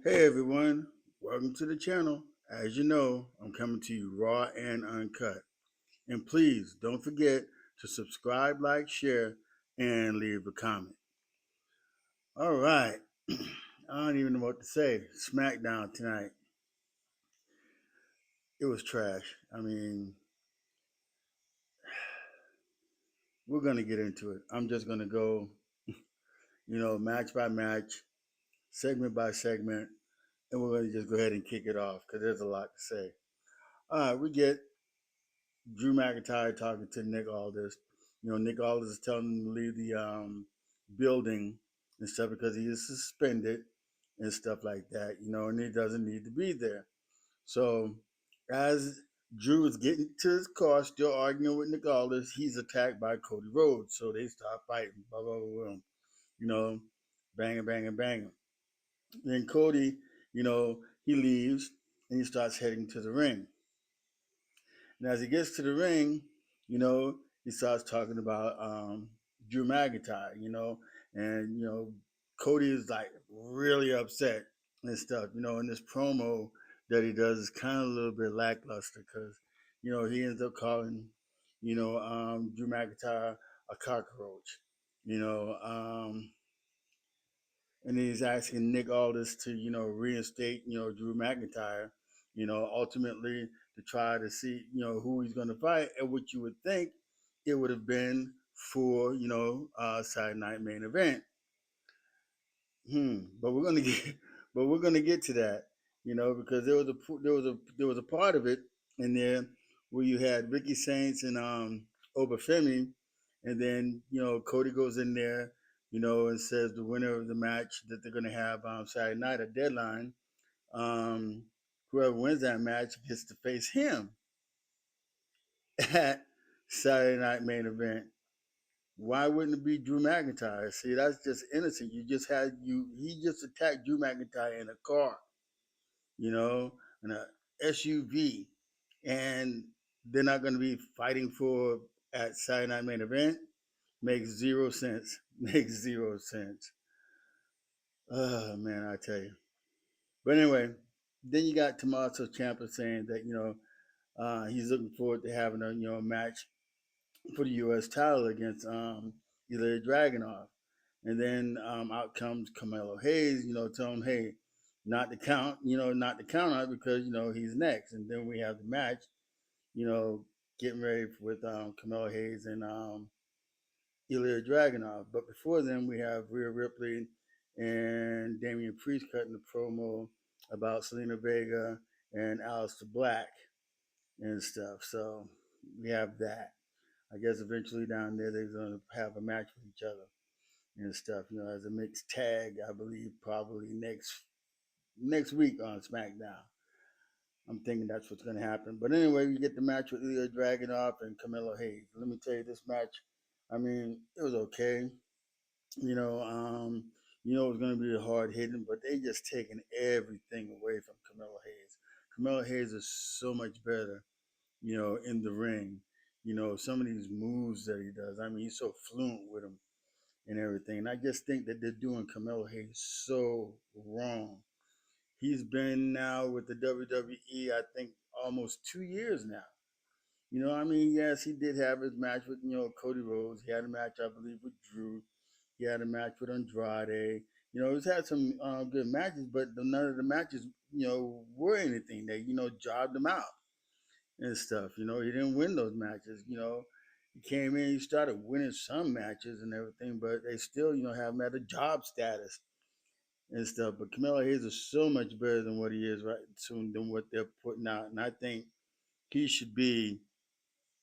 Hey everyone, welcome to the channel. As you know, I'm coming to you raw and uncut. And please don't forget to subscribe, like, share, and leave a comment. All right, I don't even know what to say. SmackDown tonight, it was trash. I mean, we're going to get into it. I'm just going to go, match by match, segment by segment, and we're going to just go ahead and kick it off because there's a lot to say. All right, we get Drew McIntyre talking to Nick Aldis. Nick Aldis is telling him to leave the building and stuff because he is suspended and stuff like that. And he doesn't need to be there. So as Drew is getting to his car, still arguing with Nick Aldis, he's attacked by Cody Rhodes. So they start fighting. Blah blah blah. You know, banging, banging, banging. Then Cody, he leaves and he starts heading to the ring. And as he gets to the ring, you know, he starts talking about Drew McIntyre, and Cody is like really upset and stuff. And this promo that he does is kind of a little bit lackluster because he ends up calling Drew McIntyre a cockroach, you know, um, and he's asking Nick Aldis to reinstate Drew McIntyre, ultimately to try to see who he's going to fight, and what you would think it would have been for Saturday Night Main Event. But we're gonna get but we're gonna get to that, because there was a part of it in there where you had Ricky Saints and Obafemi, and then Cody goes in there, and says the winner of the match that they're gonna have Saturday night, a deadline. Um, Whoever wins that match gets to face him at Saturday Night Main Event. Why wouldn't it be Drew McIntyre? See, that's just innocent. He just attacked Drew McIntyre in a car, in a SUV, and they're not going to be fighting for at Saturday Night Main Event. Makes zero sense. Makes zero sense. Oh man, I tell you. But anyway, then you got Tommaso Ciampa saying that he's looking forward to having a match for the U.S. title against Ilja Dragunov. And then out comes Carmelo Hayes, telling him, hey, not to count on it because, he's next. And then we have the match, you know, getting ready with Carmelo Hayes and Ilja Dragunov. But before then, we have Rhea Ripley and Damian Priest cutting the promo about Selena Vega and Aleister Black and stuff. So we have that. I guess eventually down there they're going to have a match with each other and stuff. As a mixed tag, I believe probably next week on SmackDown. I'm thinking that's what's going to happen. But anyway, we get the match with Ilja Dragunov and Carmelo Hayes. Let me tell you, this match, I mean, it was okay. You know, um, it was going to be hard hitting, but they just taking everything away from Carmelo Hayes. Carmelo Hayes is so much better, in the ring. Some of these moves that he does. I mean, he's so fluent with them and everything. And I just think that they're doing Carmelo Hayes so wrong. He's been now with the WWE, I think, almost 2 years now. I mean, yes, he did have his match with, Cody Rhodes. He had a match, I believe, with Drew. He had a match with Andrade. He's had some good matches, but none of the matches, were anything. They, jobbed him out and stuff. He didn't win those matches. He came in, he started winning some matches and everything, but they still, have him at a job status and stuff. But Carmelo Hayes is so much better than what he is right soon than what they're putting out, and I think he should be,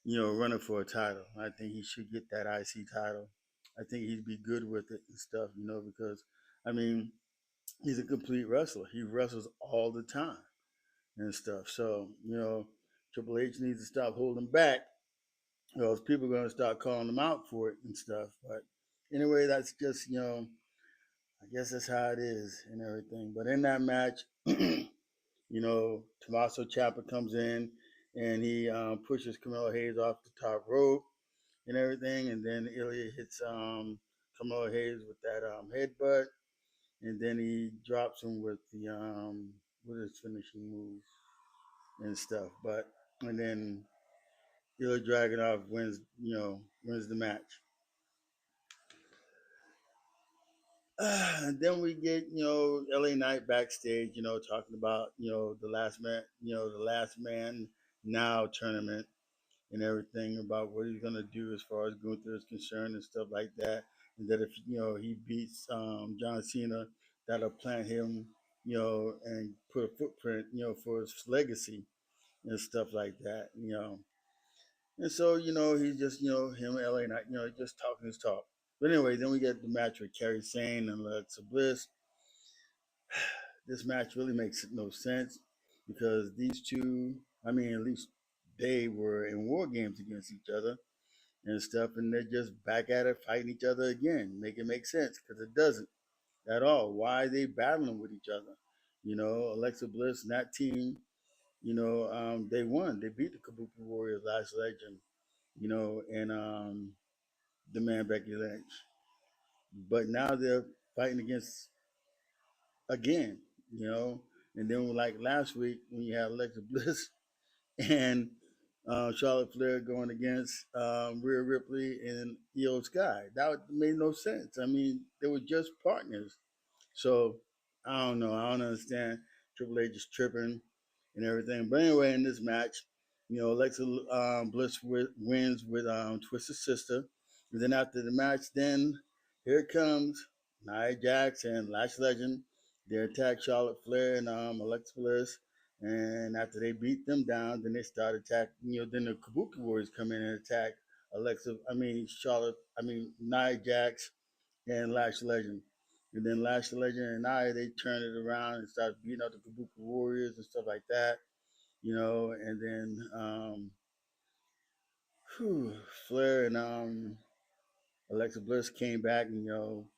running for a title. I think he should get that IC title. I think he'd be good with it and stuff, because I mean he's a complete wrestler. He wrestles all the time and stuff. So Triple H needs to stop holding back, or else people are going to start calling him out for it and stuff. But anyway, that's just I guess that's how it is and everything. But in that match, Tommaso Ciampa comes in and he pushes Carmelo Hayes off the top rope and everything, and then Ilya hits Carmelo Hayes with that headbutt and then he drops him with the with his finishing moves and stuff. But and then Ilja Dragunov wins the match. And then we get LA Knight backstage, talking about the last man now tournament and everything about what he's gonna do as far as Gunther is concerned and stuff like that. And that if he beats John Cena, that'll plant him, and put a footprint, for his legacy and stuff like that. And so he's just him and LA Knight, just talking his talk. But anyway, then we get the match with Kairi, Sane, and Alexa Bliss. This match really makes no sense because these two, I mean, at least they were in war games against each other and stuff, and they're just back at it fighting each other again. Make it make sense because it doesn't at all. Why are they battling with each other? Alexa Bliss and that team, they won. They beat the Kabuki Warriors, Last Legend, and the man Becky Lynch. But now they're fighting against again, you know. And then like last week when you had Alexa Bliss and Charlotte Flair going against Rhea Ripley and Io Sky, that made no sense. I mean, they were just partners. So I don't know. I don't understand. Triple H is tripping and everything. But anyway, in this match, Alexa Bliss wins with Twisted Sister. And then after the match, then here comes Nia Jax and Lash Legend. They attack Charlotte Flair and Alexa Bliss. And after they beat them down, then they start attacking. Then the Kabuki Warriors come in and attack Nia Jax and Lash Legend. And then Lash Legend and they turn it around and start beating up the Kabuki Warriors and stuff like that. And then Flair and Alexa Bliss came back, and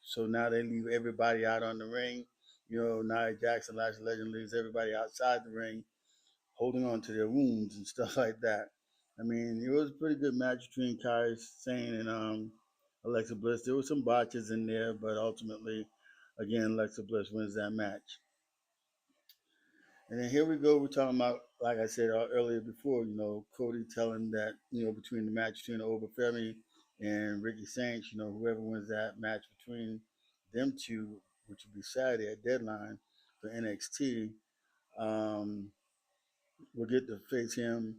so now they leave everybody out on the ring. Nia Jackson, Lash Legend leaves everybody outside the ring, holding on to their wounds and stuff like that. I mean, it was a pretty good match between Kairi Sane and Alexa Bliss. There were some botches in there, but ultimately, again, Alexa Bliss wins that match. And then here we go. We're talking about, like I said earlier before, Cody telling that, between the match between Oba Femi and Ricky Saints, whoever wins that match between them two, which will be Saturday at deadline for NXT, um, will get to face him,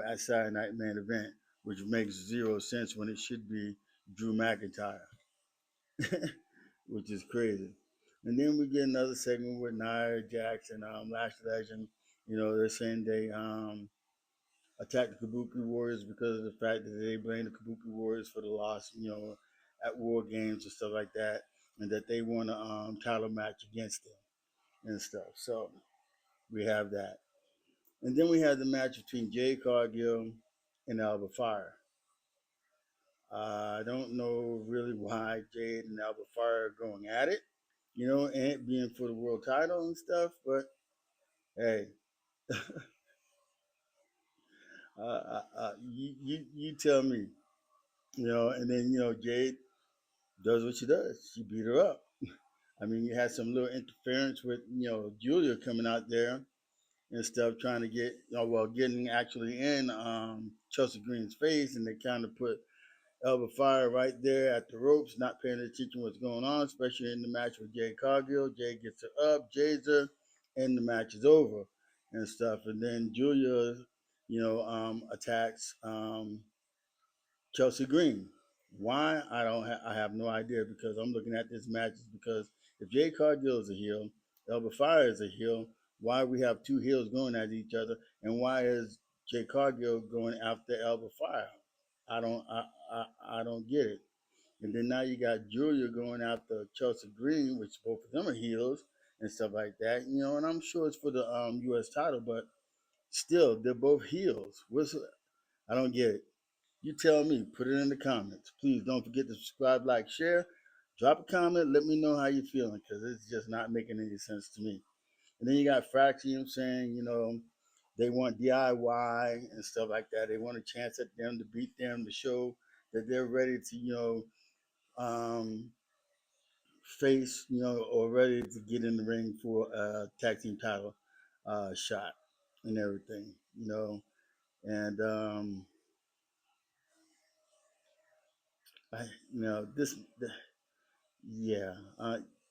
at Saturday Night Main Event, which makes zero sense when it should be Drew McIntyre, which is crazy. And then we get another segment with Nia Jax and Lash Legend. They're saying they attacked the Kabuki Warriors because of the fact that they blame the Kabuki Warriors for the loss, at War Games and stuff like that, and that they won a title match against them and stuff. So we have that. And then we had the match between Jade Cargill and Alba Fyre. I don't know really why Jade and Alba Fyre are going at it, and it being for the world title and stuff. But hey, you tell me, And then Jade does what she does. She beat her up. I mean, you had some little interference with Julia coming out there and stuff, trying to get getting actually in Chelsea Green's face, and they kind of put Elba Fire right there at the ropes, not paying attention what's going on, especially in the match with Jade Cargill. Jade gets her up, Jade's her, and the match is over and stuff. And then Julia, attacks Chelsea Green. Why? I have no idea because I'm looking at this match is because if Jade Cargill is a heel, Elba Fire is a heel. Why we have two heels going at each other, and why is Jade Cargill going after Elba Fire? I don't get it. And then now you got Julia going after Chelsea Green, which both of them are heels and stuff like that. And I'm sure it's for the U.S. title, but still they're both heels. I don't get it. You tell me. Put it in the comments. Please don't forget to subscribe, like, share. Drop a comment. Let me know how you're feeling because it's just not making any sense to me. And then you got Fraxium saying, they want DIY and stuff like that. They want a chance at them to beat them to show that they're ready to, face, or ready to get in the ring for a tag team title shot and everything, and I, this, yeah,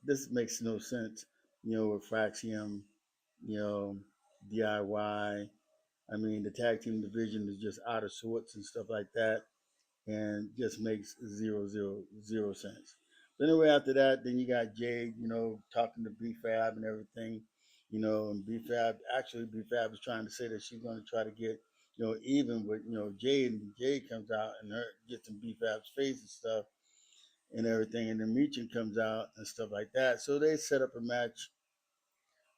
this makes no sense, with Fraxium, you know, DIY. I mean, the tag team division is just out of sorts and stuff like that, and just makes zero sense. But anyway, after that, then you got Jade, talking to BFAB and everything, and BFAB is trying to say that she's going to try to get, even with, Jade, and Jade comes out and her gets in BFAB's face and stuff and everything, and then Meechin comes out and stuff like that. So they set up a match,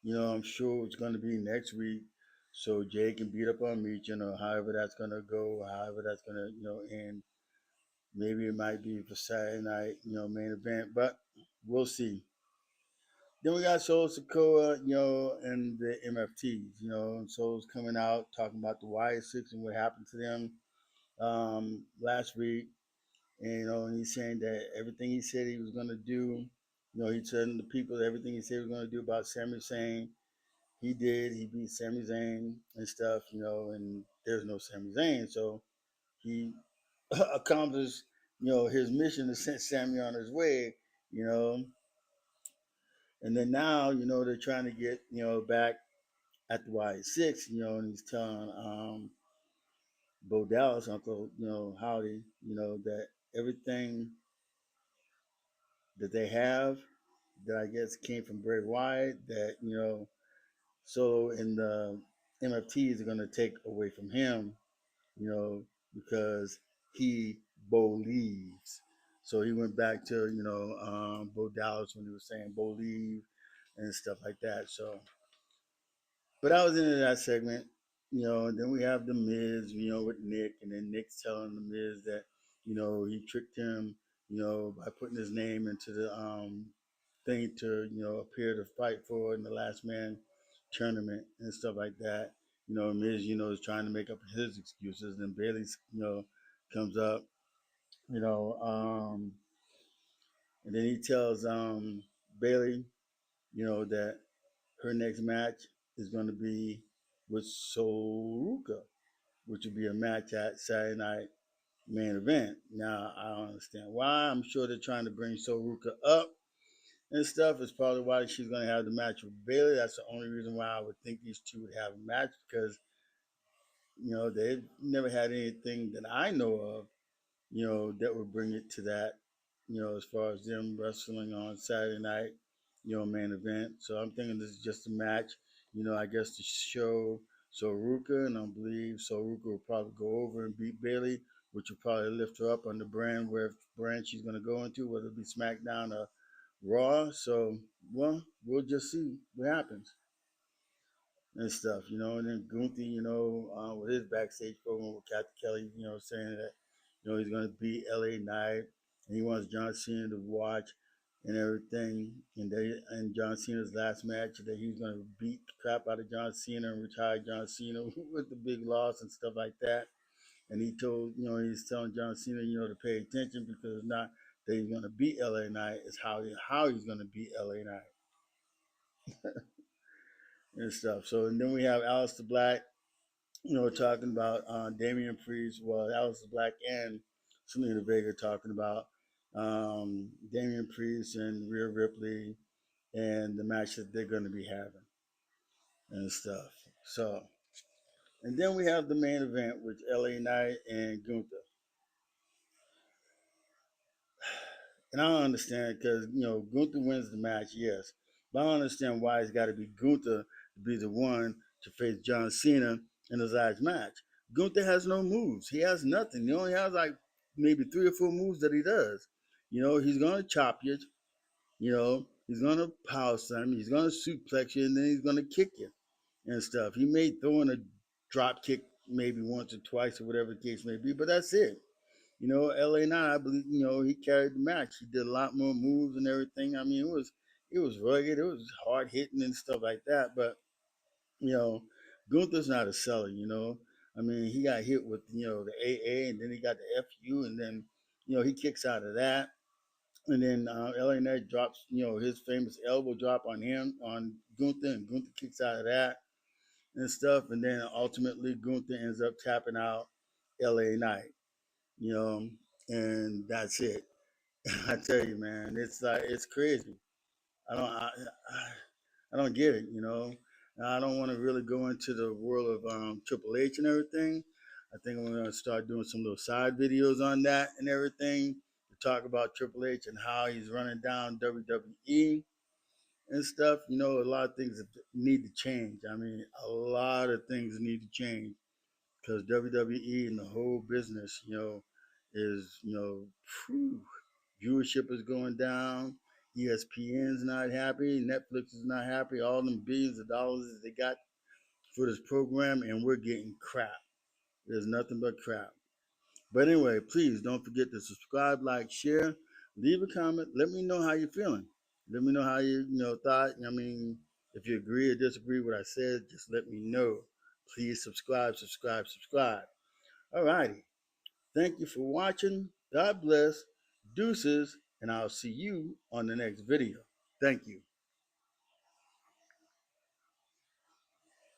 I'm sure it's going to be next week. So Jade can beat up on Meechin, or however that's going to go, however that's going to, end. Maybe it might be for Saturday night, main event, but we'll see. Then we got Soul Sokoa, and the MFTs, and Soul's coming out talking about the Y6 and what happened to them last week. And, and he's saying that everything he said he was going to do, he told the people everything he said he was going to do about Sami Zayn, he did. He beat Sami Zayn and stuff, and there's no Sami Zayn. So he accomplished, his mission to send Sammy on his way, you know. And then now, they're trying to get, back at the Y6, and he's telling Bo Dallas, Uncle, Howdy, that everything that they have that I guess came from Bray Wyatt, that, Solo and the MFTs are going to take away from him, you know, because he believes. So he went back to, Bo Dallas when he was saying believe and stuff like that. So, but I was into that segment, and then we have the Miz, with Nick, and then Nick's telling the Miz that, he tricked him, by putting his name into the thing to, appear to fight for in the last man tournament and stuff like that. Miz, is trying to make up his excuses. And Bailey, comes up, you know, um, and then he tells Bailey, that her next match is going to be with Soruka, which will be a match at Saturday night main event. Now, I don't understand why. I'm sure they're trying to bring Soruka up and stuff. Is probably why she's going to have the match with Bailey. That's the only reason why I would think these two would have a match, because, they've never had anything that I know of, that would bring it to that, as far as them wrestling on Saturday night, main event. So I'm thinking this is just a match, I guess to show Soruka, and I believe Soruka will probably go over and beat Bailey, which will probably lift her up on the brand she's going to go into, whether it be SmackDown or Raw. So, well, we'll just see what happens and stuff, and then Gunther, with his backstage program with Captain Kelly, saying that, he's going to beat LA Knight, and he wants John Cena to watch and everything, and John Cena's last match that he's going to beat the crap out of John Cena and retire John Cena with the big loss and stuff like that. And he told, he's telling John Cena, to pay attention, because it's not that he's going to beat LA Knight, it's how he's going to beat LA Knight and stuff. So, and then we have Aleister Black, talking about Damian Priest, well, Aleister Black and Selena Vega talking about Damian Priest and Rhea Ripley and the match that they're going to be having and stuff. So, and then we have the main event with LA Knight and Gunther. And I don't understand, because, Gunther wins the match, yes. But I don't understand why it's got to be Gunther to be the one to face John Cena in his last match. Gunther has no moves. He has nothing. He only has like maybe 3 or 4 moves that he does. He's going to chop you. He's going to power slam you. He's going to suplex you, and then he's going to kick you and stuff. He may throw in a drop kick maybe once or twice or whatever the case may be, but that's it. LA Knight, I believe, he carried the match. He did a lot more moves and everything. I mean, it was rugged, it was hard hitting and stuff like that. But, you know, Gunther's not a seller. I mean, he got hit with, the AA, and then he got the FU, and then, he kicks out of that. And then LA Knight drops, his famous elbow drop on him, on Gunther, and Gunther kicks out of that and stuff. And then ultimately, Gunther ends up tapping out LA Knight, you know, and that's it. I tell you, man, it's like, it's crazy. I don't, I don't get it. I don't want to really go into the world of Triple H and everything. I think I'm going to start doing some little side videos on that and everything to talk about Triple H and how he's running down WWE and stuff. A lot of things need to change. I mean, a lot of things need to change because WWE and the whole business, is, whew, viewership is going down. ESPN's not happy. Netflix is not happy. All them billions of dollars that they got for this program, and we're getting crap. There's nothing but crap. But anyway, please don't forget to subscribe, like, share, leave a comment. Let me know how you're feeling. Let me know how you thought. I mean, if you agree or disagree with what I said, just let me know. Please subscribe, subscribe, subscribe. All righty. Thank you for watching. God bless. Deuces. And I'll see you on the next video. Thank you.